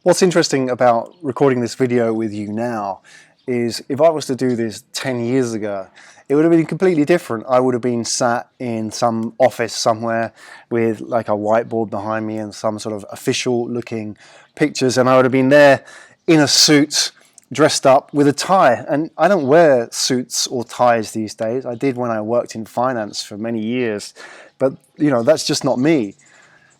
What's interesting about recording this video with you now is if I was to do this 10 years ago, it would have been completely different. I would have been sat in some office somewhere with like a whiteboard behind me and some sort of official looking pictures, and I would have been there in a suit, dressed up with a tie. And I don't wear suits or ties these days. I did when I worked in finance for many years, but you know, that's just not me.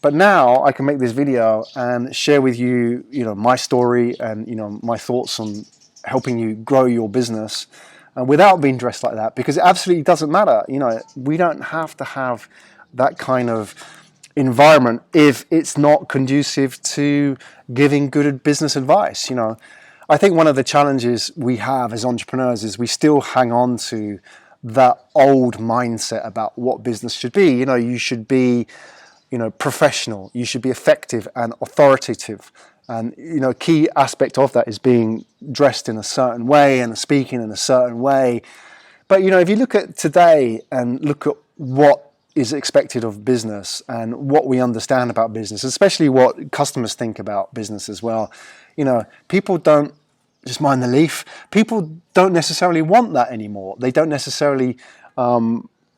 But now I can make this video and share with you, my story and, my thoughts on helping you grow your business without being dressed like that, because it absolutely doesn't matter. We don't have to have that kind of environment if it's not conducive to giving good business advice. I think one of the challenges we have as entrepreneurs is we still hang on to that old mindset about what business should be. You should be professional, you should be effective and authoritative. And, a key aspect of that is being dressed in a certain way and speaking in a certain way. But, if you look at today and look at what is expected of business and what we understand about business, especially what customers think about business as well, people don't just mind the leaf. People don't necessarily want that anymore. They don't necessarily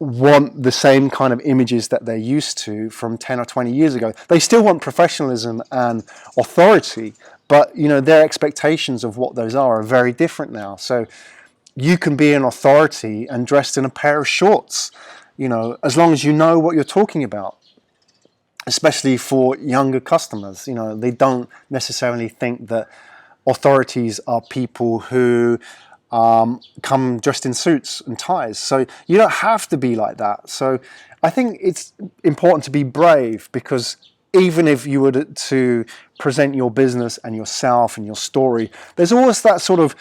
want the same kind of images that they're used to from 10 or 20 years ago. They still want professionalism and authority, but their expectations of what those are very different now. So you can be an authority and dressed in a pair of shorts, as long as you know what you're talking about, especially for younger customers. They don't necessarily think that authorities are people who come dressed in suits and ties. So you don't have to be like that. So I think it's important to be brave, because even if you were to present your business and yourself and your story, there's always that sort of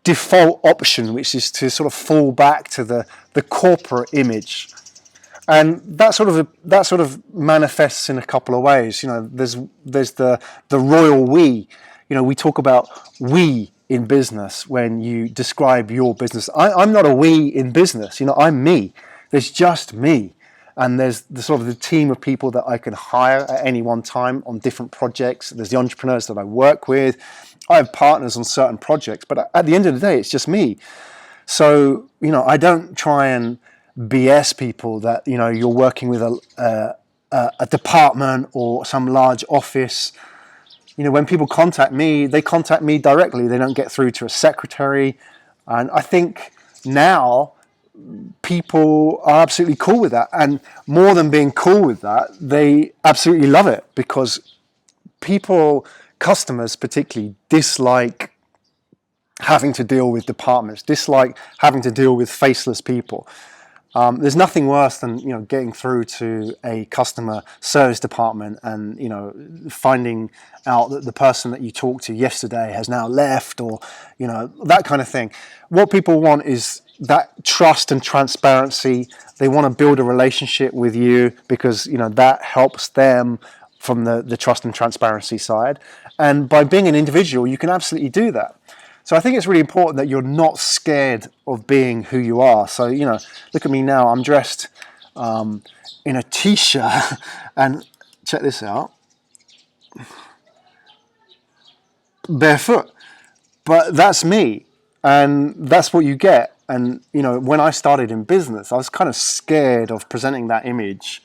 default option, which is to sort of fall back to the corporate image. And that sort of manifests in a couple of ways. There's the royal we. We talk about we in business when you describe your business. I'm not a we in business. I'm me. There's just me. And there's the sort of the team of people that I can hire at any one time on different projects. There's the entrepreneurs that I work with. I have partners on certain projects, but at the end of the day, it's just me. So, I don't try and BS people that, you're working with a department or some large office. When people contact me, they contact me directly. They don't get through to a secretary. And I think now people are absolutely cool with that. And more than being cool with that, they absolutely love it, because customers particularly, dislike having to deal with departments, dislike having to deal with faceless people. There's nothing worse than getting through to a customer service department and finding out that the person that you talked to yesterday has now left, or that kind of thing. What people want is that trust and transparency. They want to build a relationship with you because that helps them from the trust and transparency side. And by being an individual, you can absolutely do that. So I think it's really important that you're not scared of being who you are. So, look at me now. I'm dressed in a t-shirt, and check this out, barefoot. But that's me, and that's what you get. And, when I started in business, I was kind of scared of presenting that image.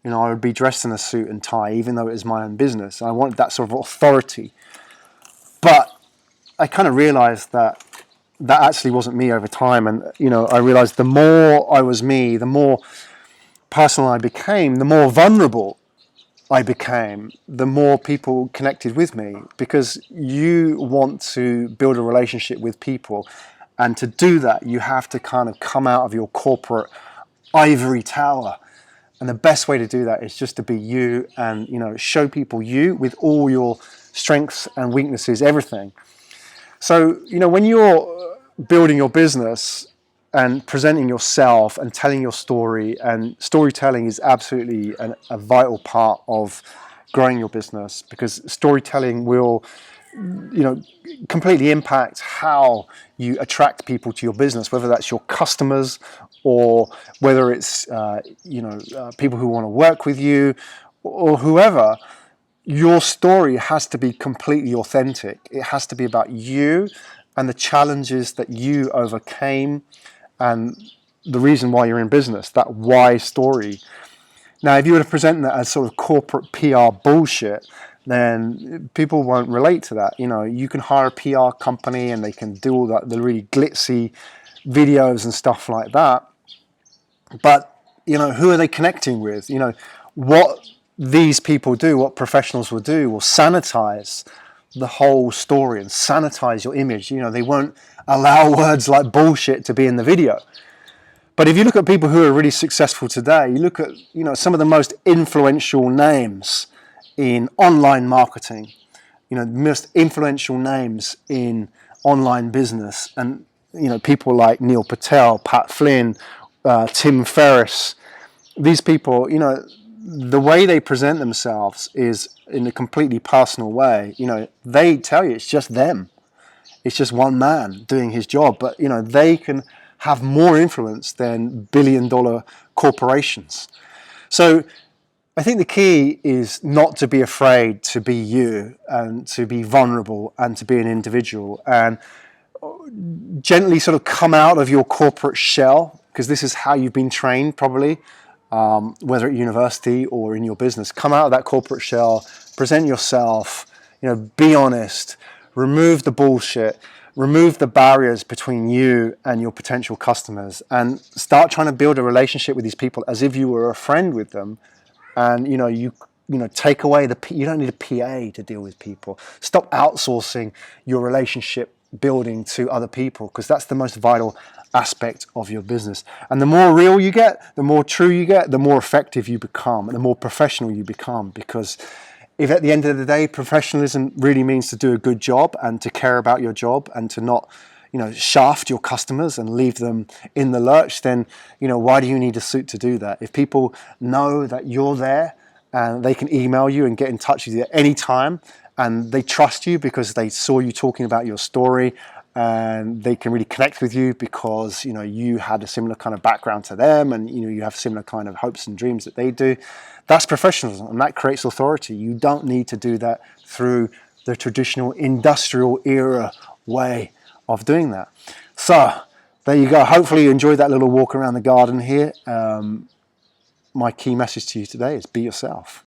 I would be dressed in a suit and tie, even though it was my own business. I wanted that sort of authority. But I kind of realized that actually wasn't me over time. And, I realized the more I was me, the more personal I became, the more vulnerable I became, the more people connected with me, because you want to build a relationship with people. And to do that, you have to kind of come out of your corporate ivory tower. And the best way to do that is just to be you and, show people you with all your strengths and weaknesses, everything. So, when you're building your business and presenting yourself and telling your story, and storytelling is absolutely a vital part of growing your business, because storytelling will, completely impact how you attract people to your business, whether that's your customers or whether it's, people who want to work with you or whoever. your story has to be completely authentic. It has to be about you and the challenges that you overcame and the reason why you're in business, that why story. Now, if you were to present that as sort of corporate PR bullshit, then people won't relate to that. You know, you can hire a PR company and they can do all that, the really glitzy videos and stuff like that. But, you know, who are they connecting with? You know, what these people do, what professionals will do, will sanitize the whole story and sanitize your image. You know, they won't allow words like bullshit to be in the video. But if you look at people who are really successful today, you look at, you know, some of the most influential names in online marketing, you know, most influential names in online business, and, you know, people like Neil Patel, Pat Flynn, Tim Ferriss. These people, you know, the way they present themselves is in a completely personal way. You know, they tell you it's just them. It's just one man doing his job, but, you know, they can have more influence than billion-dollar corporations. So I think the key is not to be afraid to be you and to be vulnerable and to be an individual, and gently sort of come out of your corporate shell, because this is how you've been trained probably, whether at university or in your business. Come out of that corporate shell, present yourself, you know, be honest, remove the bullshit, remove the barriers between you and your potential customers, and start trying to build a relationship with these people as if you were a friend with them. And, you know, take away you don't need a PA to deal with people. Stop outsourcing your relationship building to other people, because that's the most vital aspect of your business. And the more real you get, the more true you get, the more effective you become, and the more professional you become. Because if at the end of the day, professionalism really means to do a good job and to care about your job and to not, you know, shaft your customers and leave them in the lurch, then, you know, why do you need a suit to do that? If people know that you're there and they can email you and get in touch with you at any time, and they trust you because they saw you talking about your story, and they can really connect with you because, you know, you had a similar kind of background to them, and, you know, you have similar kind of hopes and dreams that they do, that's professionalism, and that creates authority. You don't need to do that through the traditional industrial era way of doing that. So there you go. Hopefully you enjoyed that little walk around the garden here. My key message to you today is be yourself.